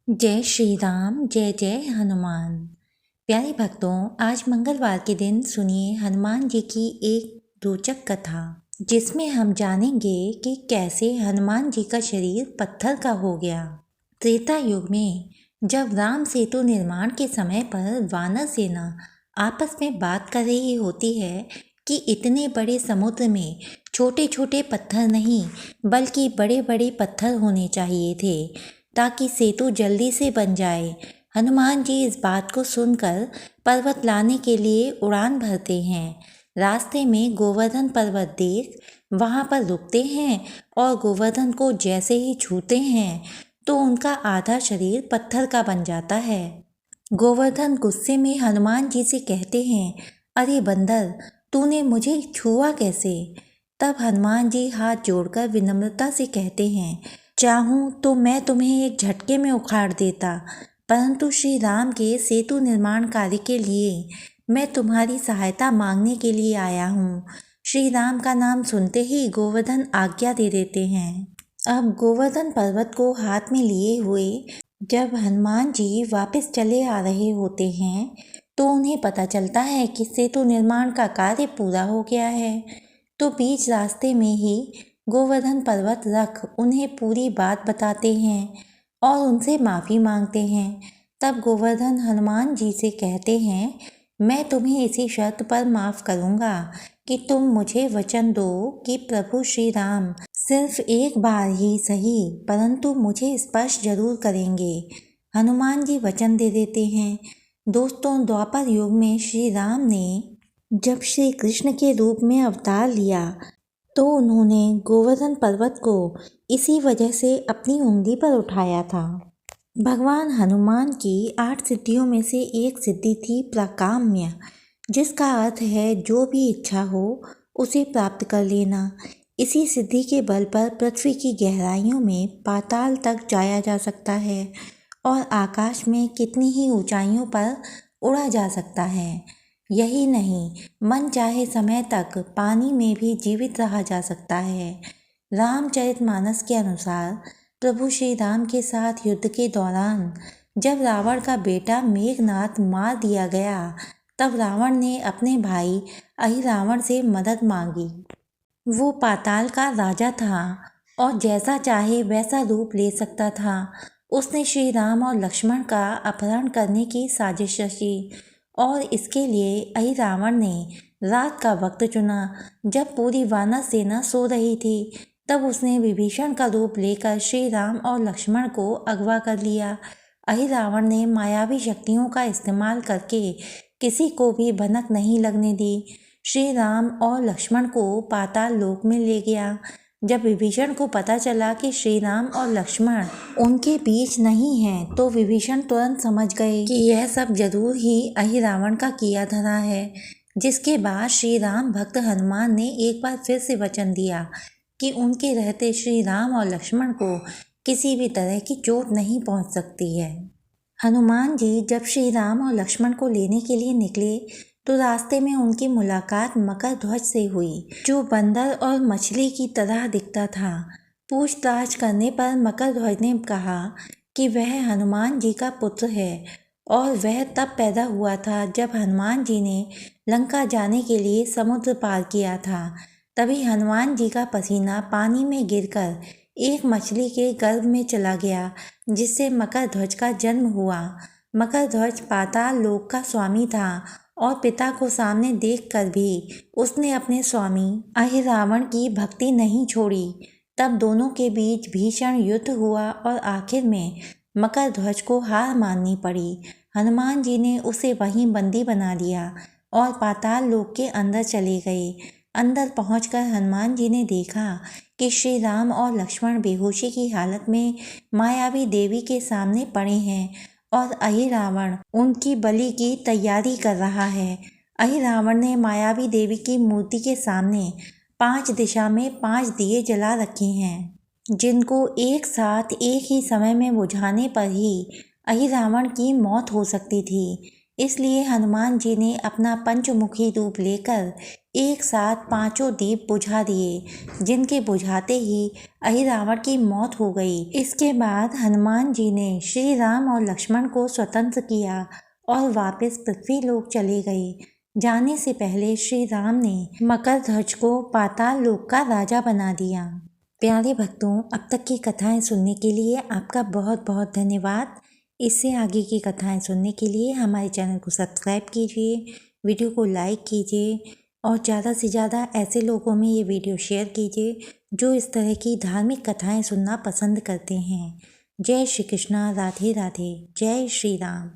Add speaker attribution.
Speaker 1: जय श्री राम, जय जय हनुमान। प्यारे भक्तों, आज मंगलवार के दिन सुनिए हनुमान जी की एक रोचक कथा, जिसमें हम जानेंगे कि कैसे हनुमान जी का शरीर पत्थर का हो गया। त्रेता युग में जब राम सेतु निर्माण के समय पर वानर सेना आपस में बात कर रही होती है कि इतने बड़े समुद्र में छोटे छोटे पत्थर नहीं बल्कि बड़े बड़े पत्थर होने चाहिए थे ताकि सेतु जल्दी से बन जाए। हनुमान जी इस बात को सुनकर पर्वत लाने के लिए उड़ान भरते हैं। रास्ते में गोवर्धन पर्वत देख वहाँ पर रुकते हैं और गोवर्धन को जैसे ही छूते हैं तो उनका आधा शरीर पत्थर का बन जाता है। गोवर्धन गुस्से में हनुमान जी से कहते हैं, अरे बंदर, तूने मुझे छुआ कैसे? तब हनुमान जी हाथ जोड़कर विनम्रता से कहते हैं, चाहूँ तो मैं तुम्हें एक झटके में उखाड़ देता, परंतु श्री राम के सेतु निर्माण कार्य के लिए मैं तुम्हारी सहायता मांगने के लिए आया हूँ। श्री राम का नाम सुनते ही गोवर्धन आज्ञा दे देते हैं। अब गोवर्धन पर्वत को हाथ में लिए हुए जब हनुमान जी वापस चले आ रहे होते हैं तो उन्हें पता चलता है कि सेतु निर्माण का कार्य पूरा हो गया है। तो बीच रास्ते में ही गोवर्धन पर्वत रख उन्हें पूरी बात बताते हैं और उनसे माफ़ी मांगते हैं। तब गोवर्धन हनुमान जी से कहते हैं, मैं तुम्हें इसी शर्त पर माफ़ करूँगा कि तुम मुझे वचन दो कि प्रभु श्री राम सिर्फ एक बार ही सही परंतु मुझे स्पर्श जरूर करेंगे। हनुमान जी वचन दे देते हैं। दोस्तों, द्वापर युग में श्री राम ने जब श्री कृष्ण के रूप में अवतार लिया तो उन्होंने गोवर्धन पर्वत को इसी वजह से अपनी उंगली पर उठाया था। भगवान हनुमान की 8 सिद्धियों में से एक सिद्धि थी प्राकाम्य, जिसका अर्थ है जो भी इच्छा हो उसे प्राप्त कर लेना। इसी सिद्धि के बल पर पृथ्वी की गहराइयों में पाताल तक जाया जा सकता है और आकाश में कितनी ही ऊंचाइयों पर उड़ा जा सकता है। यही नहीं, मन चाहे समय तक पानी में भी जीवित रहा जा सकता है। रामचरितमानस के अनुसार प्रभु श्री राम के साथ युद्ध के दौरान जब रावण का बेटा मेघनाद मार दिया गया तब रावण ने अपने भाई अहिरावण से मदद मांगी। वो पाताल का राजा था और जैसा चाहे वैसा रूप ले सकता था। उसने श्री राम और लक्ष्मण का अपहरण करने की साजिश रची और इसके लिए अहिरावण ने रात का वक्त चुना जब पूरी वानर सेना सो रही थी। तब उसने विभीषण का रूप लेकर श्री राम और लक्ष्मण को अगवा कर लिया। अहिरावण ने मायावी शक्तियों का इस्तेमाल करके किसी को भी भनक नहीं लगने दी। श्री राम और लक्ष्मण को पाताल लोक में ले गया। जब विभीषण को पता चला कि श्री राम और लक्ष्मण उनके बीच नहीं हैं, तो विभीषण तुरंत समझ गए कि यह सब जरूर ही अहिरावण का किया धरा है। जिसके बाद श्री राम भक्त हनुमान ने एक बार फिर से वचन दिया कि उनके रहते श्री राम और लक्ष्मण को किसी भी तरह की चोट नहीं पहुंच सकती है। हनुमान जी जब श्री राम और लक्ष्मण को लेने के लिए निकले तो रास्ते में उनकी मुलाकात मकरध्वज से हुई, जो बंदर और मछली की तरह दिखता था। पूछताछ करने पर मकरध्वज ने कहा कि वह हनुमान जी का पुत्र है और वह तब पैदा हुआ था जब हनुमान जी ने लंका जाने के लिए समुद्र पार किया था। तभी हनुमान जी का पसीना पानी में गिरकर एक मछली के गर्भ में चला गया, जिससे मकरध्वज का जन्म हुआ। मकरध्वज पाताल लोक का स्वामी था और पिता को सामने देखकर भी उसने अपने स्वामी अहिरावण की भक्ति नहीं छोड़ी। तब दोनों के बीच भीषण युद्ध हुआ और आखिर में मकरध्वज को हार माननी पड़ी। हनुमान जी ने उसे वहीं बंदी बना लिया और पाताल लोक के अंदर चले गए। अंदर पहुंचकर हनुमान जी ने देखा कि श्री राम और लक्ष्मण बेहोशी की हालत में मायावी देवी के सामने पड़े हैं और अहिरावण उनकी बलि की तैयारी कर रहा है। अहिरावण ने मायावी देवी की मूर्ति के सामने 5 दिशा में 5 दिए जला रखे हैं, जिनको एक साथ एक ही समय में बुझाने पर ही अहिरावण की मौत हो सकती थी। इसलिए हनुमान जी ने अपना पंचमुखी रूप लेकर एक साथ पांचों दीप बुझा दिए, जिनके बुझाते ही अहिरावण की मौत हो गई। इसके बाद हनुमान जी ने श्री राम और लक्ष्मण को स्वतंत्र किया और वापस पृथ्वी लोक चले गए। जाने से पहले श्री राम ने मकरध्वज को पाताल लोक का राजा बना दिया। प्यारे भक्तों, अब तक की कथाएं सुनने के लिए आपका बहुत बहुत धन्यवाद। इससे आगे की कथाएं सुनने के लिए हमारे चैनल को सब्सक्राइब कीजिए, वीडियो को लाइक कीजिए और ज़्यादा से ज़्यादा ऐसे लोगों में ये वीडियो शेयर कीजिए जो इस तरह की धार्मिक कथाएं सुनना पसंद करते हैं। जय श्री कृष्णा, राधे राधे, जय श्री राम।